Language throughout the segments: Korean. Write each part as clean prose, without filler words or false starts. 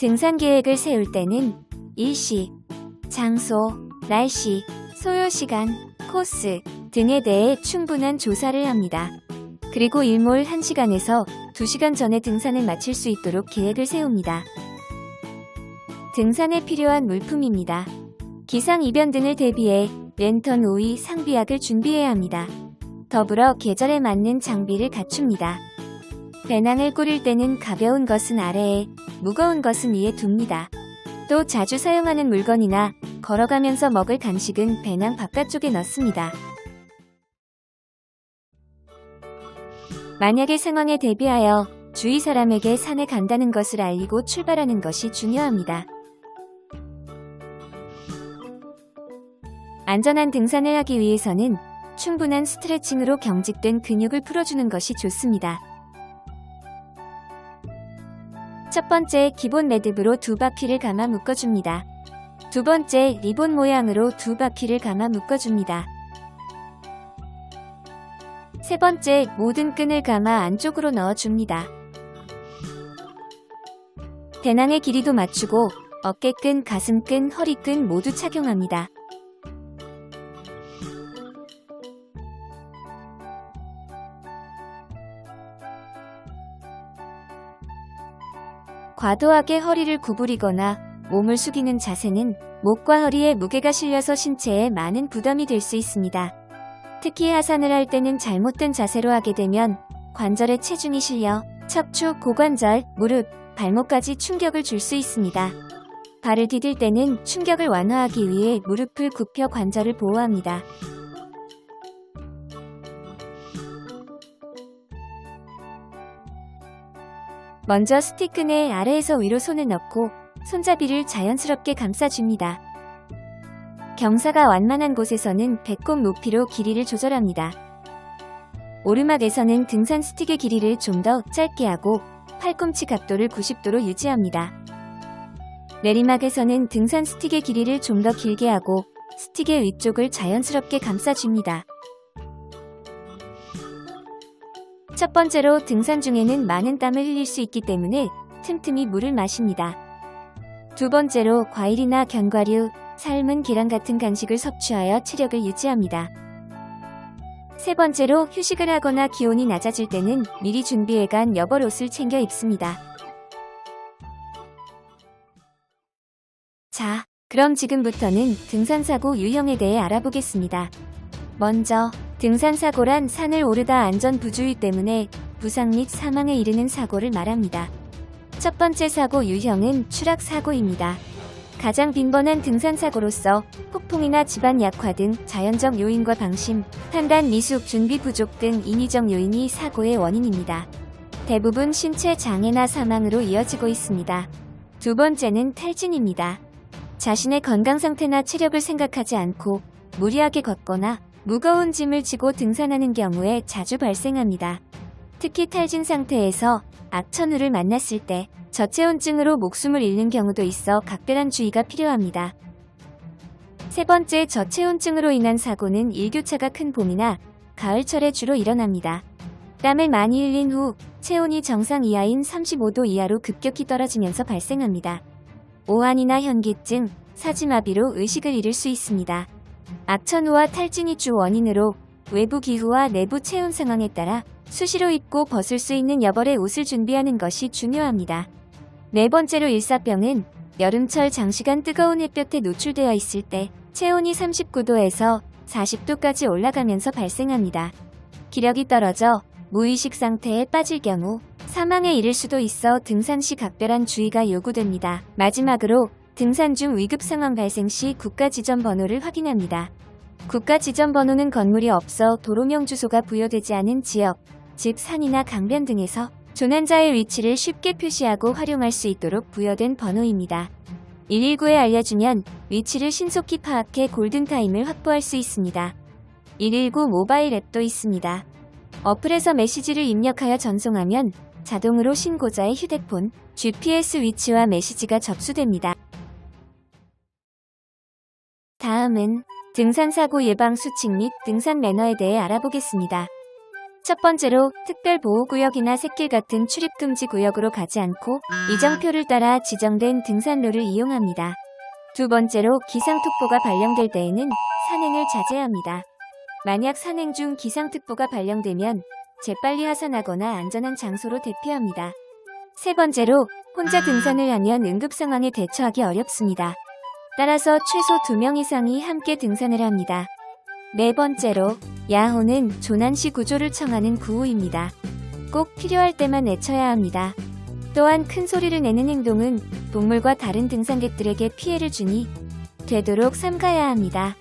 등산 계획을 세울 때는 일시, 장소, 날씨, 소요시간, 코스 등에 대해 충분한 조사를 합니다. 그리고 일몰 1시간에서 2시간 전에 등산을 마칠 수 있도록 계획을 세웁니다. 등산에 필요한 물품입니다. 기상이변 등을 대비해 랜턴, 우위, 상비약을 준비해야 합니다. 더불어 계절에 맞는 장비를 갖춥니다. 배낭을 꾸릴 때는 가벼운 것은 아래에, 무거운 것은 위에 둡니다. 또 자주 사용하는 물건이나 걸어가면서 먹을 간식은 배낭 바깥쪽에 넣습니다. 만약의 상황에 대비하여 주위 사람에게 산에 간다는 것을 알리고 출발하는 것이 중요합니다. 안전한 등산을 하기 위해서는 충분한 스트레칭으로 경직된 근육을 풀어주는 것이 좋습니다. 첫 번째, 기본 매듭으로 2바퀴를 감아 묶어줍니다. 두 번째, 리본 모양으로 2바퀴를 감아 묶어줍니다. 세 번째, 모든 끈을 감아 안쪽으로 넣어줍니다. 배낭의 길이도 맞추고 어깨끈, 가슴끈, 허리끈 모두 착용합니다. 과도하게 허리를 구부리거나 몸을 숙이는 자세는 목과 허리에 무게가 실려서 신체에 많은 부담이 될 수 있습니다. 특히 하산을 할 때는 잘못된 자세로 하게 되면 관절에 체중이 실려 척추, 고관절, 무릎, 발목까지 충격을 줄 수 있습니다. 발을 디딜 때는 충격을 완화하기 위해 무릎을 굽혀 관절을 보호합니다. 먼저 스틱끈에 아래에서 위로 손을 넣고 손잡이를 자연스럽게 감싸줍니다. 경사가 완만한 곳에서는 배꼽 높이로 길이를 조절합니다. 오르막에서는 등산 스틱의 길이를 좀 더 짧게 하고 팔꿈치 각도를 90도로 유지합니다. 내리막에서는 등산 스틱의 길이를 좀 더 길게 하고 스틱의 위쪽을 자연스럽게 감싸줍니다. 첫 번째로 등산 중에는 많은 땀을 흘릴 수 있기 때문에 틈틈이 물을 마십니다. 두 번째로 과일이나 견과류, 삶은 계란 같은 간식을 섭취하여 체력을 유지합니다. 세 번째로 휴식을 하거나 기온이 낮아질 때는 미리 준비해간 여벌옷을 챙겨 입습니다. 자, 그럼 지금부터는 등산사고 유형에 대해 알아보겠습니다. 먼저 등산사고란 산을 오르다 안전부주의 때문에 부상 및 사망에 이르는 사고를 말합니다. 첫 번째 사고 유형은 추락사고입니다. 가장 빈번한 등산사고로서 폭풍이나 집안 약화 등 자연적 요인과 방심, 판단 미숙, 준비 부족 등 인위적 요인이 사고의 원인입니다. 대부분 신체 장애나 사망으로 이어지고 있습니다. 두 번째는 탈진입니다. 자신의 건강 상태나 체력을 생각하지 않고 무리하게 걷거나 무거운 짐을 지고 등산하는 경우에 자주 발생합니다. 특히 탈진 상태에서 악천후를 만났을 때 저체온증으로 목숨을 잃는 경우도 있어 각별한 주의가 필요합니다. 세 번째, 저체온증으로 인한 사고는 일교차가 큰 봄이나 가을철에 주로 일어납니다. 땀을 많이 흘린 후 체온이 정상 이하인 35도 이하로 급격히 떨어지면서 발생합니다. 오한이나 현기증, 사지마비로 의식을 잃을 수 있습니다. 악천후와 탈진이 주 원인으로 외부 기후와 내부 체온 상황에 따라 수시로 입고 벗을 수 있는 여벌의 옷을 준비하는 것이 중요합니다. 네 번째로 일사병은 여름철 장시간 뜨거운 햇볕에 노출되어 있을 때 체온이 39도에서 40도까지 올라가면서 발생합니다. 기력이 떨어져 무의식 상태에 빠질 경우 사망에 이를 수도 있어 등산 시 각별한 주의가 요구됩니다. 마지막으로 등산 중 위급 상황 발생 시 국가 지정 번호를 확인합니다. 국가 지정 번호는 건물이 없어 도로명 주소가 부여되지 않은 지역, 즉 산이나 강변 등에서 조난자의 위치를 쉽게 표시하고 활용할 수 있도록 부여된 번호입니다. 119에 알려주면 위치를 신속히 파악해 골든타임을 확보할 수 있습니다. 119 모바일 앱도 있습니다. 어플에서 메시지를 입력하여 전송하면 자동으로 신고자의 휴대폰, GPS 위치와 메시지가 접수됩니다. 다음은 등산사고 예방 수칙 및 등산 매너에 대해 알아보겠습니다. 첫 번째로 특별보호구역이나 샛길 같은 출입금지 구역으로 가지 않고 이정표를 따라 지정된 등산로를 이용합니다. 두 번째로 기상특보가 발령될 때에는 산행을 자제합니다. 만약 산행 중 기상특보가 발령되면 재빨리 하산하거나 안전한 장소로 대피합니다. 세 번째로 혼자 등산을 하면 응급상황에 대처하기 어렵습니다. 따라서 최소 2명 이상이 함께 등산을 합니다. 네 번째로 야호는 조난시 구조를 청하는 구호입니다. 꼭 필요할 때만 외쳐야 합니다. 또한 큰 소리를 내는 행동은 동물과 다른 등산객들에게 피해를 주니 되도록 삼가야 합니다.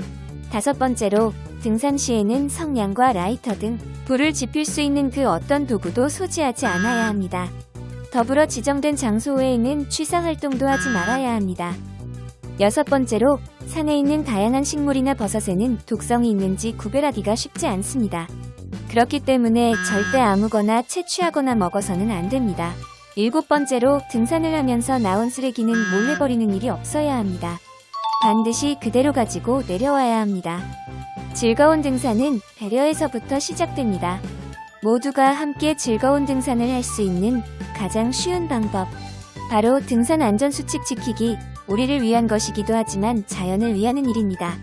다섯 번째로 등산 시에는 성냥과 라이터 등 불을 지필 수 있는 그 어떤 도구도 소지하지 않아야 합니다. 더불어 지정된 장소 외에는 취사활동도 하지 말아야 합니다. 여섯 번째로 산에 있는 다양한 식물이나 버섯에는 독성이 있는지 구별하기가 쉽지 않습니다. 그렇기 때문에 절대 아무거나 채취하거나 먹어서는 안 됩니다. 일곱 번째로 등산을 하면서 나온 쓰레기는 몰래 버리는 일이 없어야 합니다. 반드시 그대로 가지고 내려와야 합니다. 즐거운 등산은 배려에서부터 시작됩니다. 모두가 함께 즐거운 등산을 할 수 있는 가장 쉬운 방법. 바로 등산 안전수칙 지키기, 우리를 위한 것이기도 하지만 자연을 위하는 일입니다.